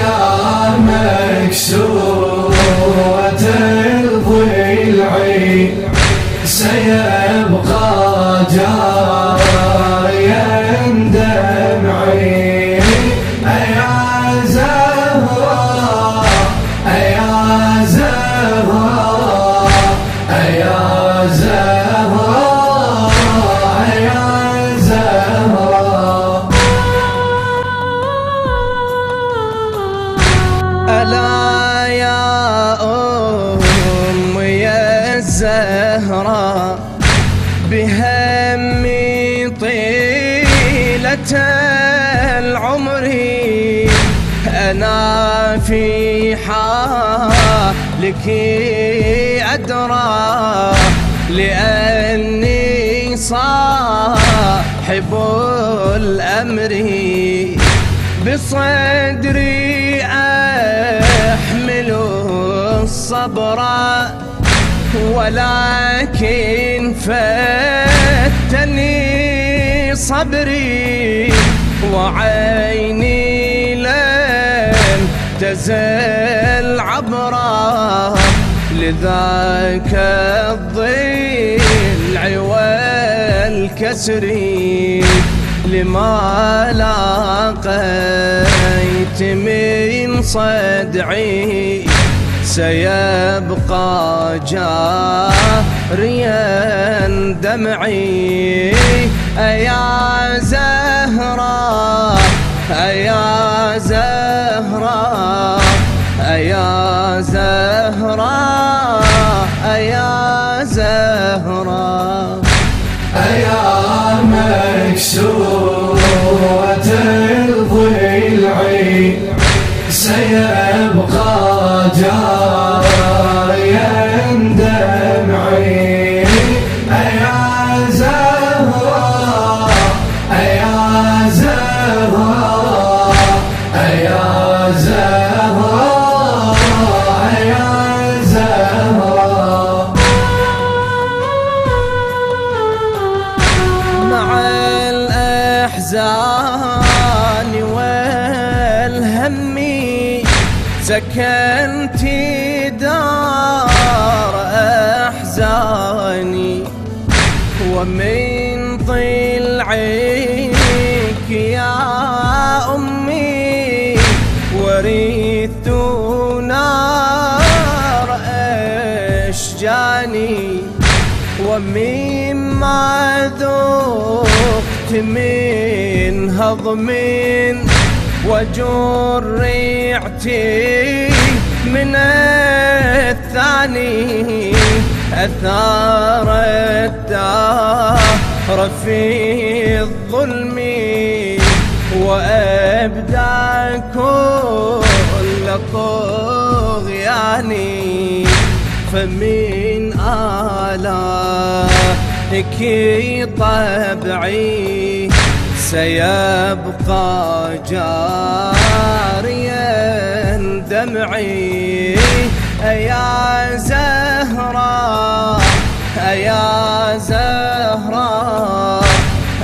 يا مكسورة الضلع سيبقى جاريا دمعي. يا زهراء يا زهراء يا زهراء يا زهراء. ألا يا أم يا الزهراء بهمي طيلة العمر أنا في حالك أدرى لأني صاحب الأمر بصدري أحمل الصبر ولكن فتني صبري وعيني لن تزل عبرا لذاك الضلع والكسر لما لاقيت من صدعي سيبقى جاريا دمعي. يا زهراء يا زهراء يا زهراء يا زهراء. يا مكسورة الضلع سيبقى جاريا دمعي. يا زهراء يا زهراء يا زهراء يا زهراء. مع الأحزان والهم سكنت دار أحزاني ومن ضلعك يا أمي ورثت نار أشجاني ومما ذقت من هضم وجرعت من الثاني أثار الدهر في الظلم وأبدى كل طغياني فمن آلائك طبعي سيبقى جاريا دمعي. يا زهراء يا زهراء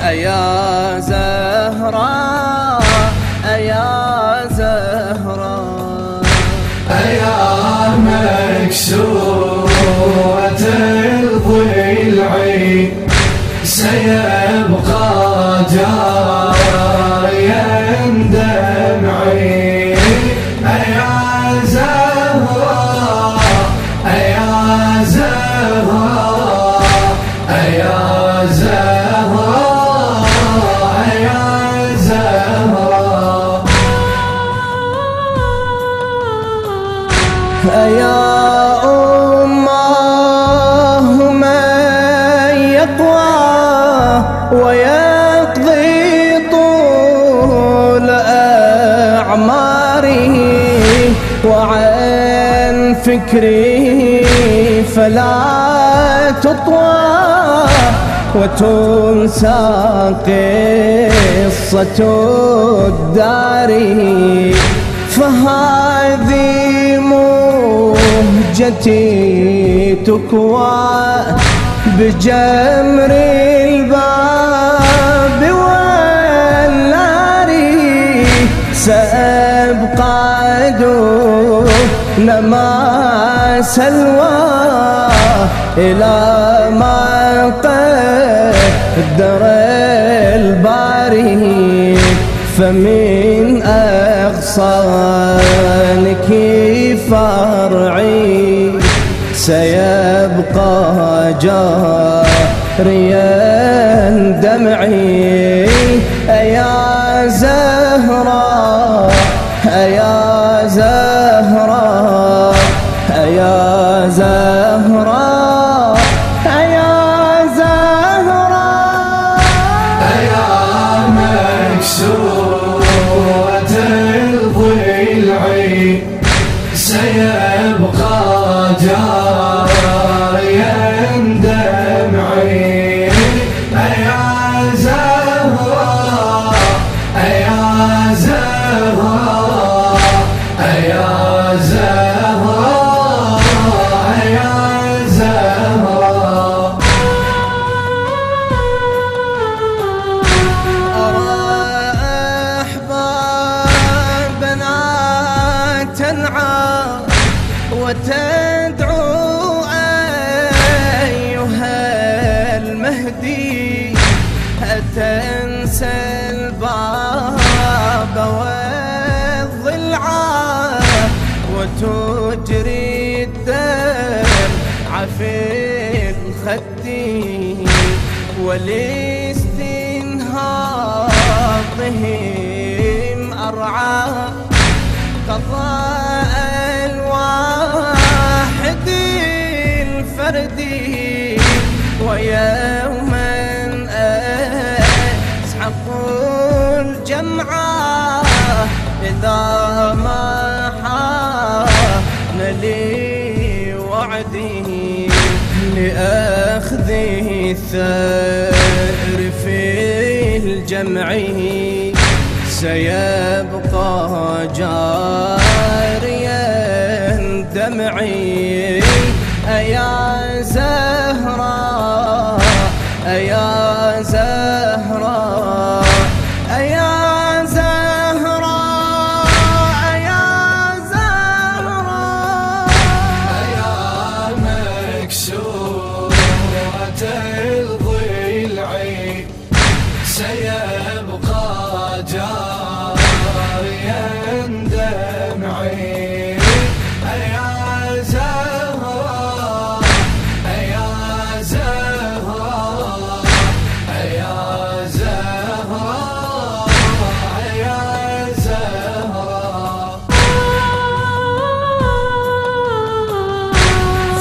يا زهراء يا زهراء. يا مكسورة الضلع سيبقى جاريا دمعي. يا زهراء يا زهراء يا زهراء يا زهراء. يا أماه من يطوى ويقضي طول أعماره وعن فكري فلا تطوى وتنسى قصة الدار فهذه مهجتي تكوى بجمر الباب والنار سأبقى قادوا نما سلوى إلى ما قدر الباري، فمن أغصانك فرعي سيبقى جاريا دمعي. يا زهراء يا زهراء يا زهراء يا زهراء يا مكسورة الضلع سيبقى جاريا دمعي. يا زهراء يا زهراء يا زهراء يا زهراء. أرى أحبابنا تنعى وتدعو أيها المهدي، أتنسى الباب والضلع وتجري الدمع في الخد ولاستنهاضهم أرعى قضاء الواحد الفردي. ويوما أسحق الجمعة إذا ما حان لي وعدي لأخذ الثأر في الجمع سيبقى جاريا دمعي. يا زهراء يا زهراء يا زهراء يا زهراء يا مكسورة الضلع سيبقى جاريا دمعي. يا زهراء يا زهراء يا زهراء يا زهراء.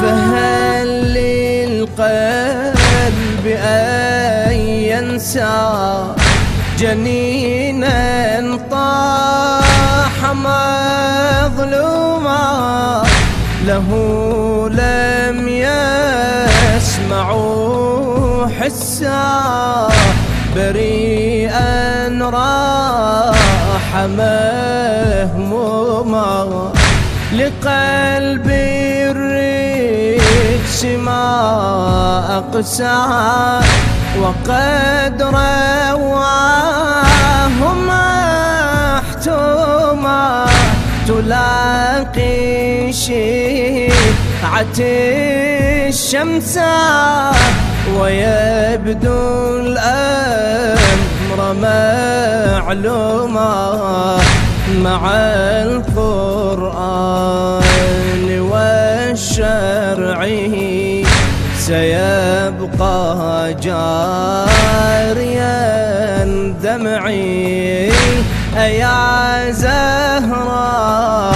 فهل للقلب أن ينسى جنينا طاح مظلوما له لم يسمعوا حسا بريئا راح مهموما لقلبي الرجس ما أقسى وقد رواه محتوما تلاقي شيعة الشمس ويبدو الأمر معلوما مع القرآن والشرع سيبقى جاريا دمعي. يا زهراء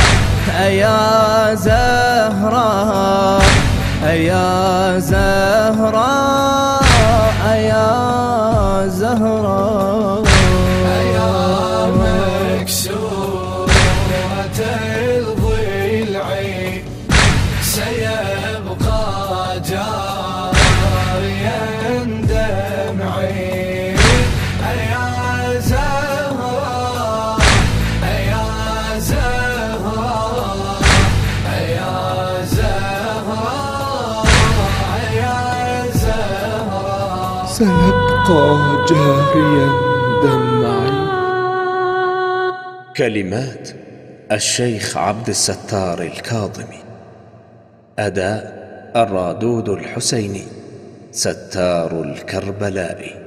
يا زهراء يا زهراء يا زهراء يا مكسورة الضلع سيبقى جاريا دمعي. يا زهراء يا زهراء يا زهراء يا زهراء. سيبقى جاريا دمعي. كلمات الشيخ عبد الستار الكاظمي. أداء الرادود الحسيني ستار الكربلائي.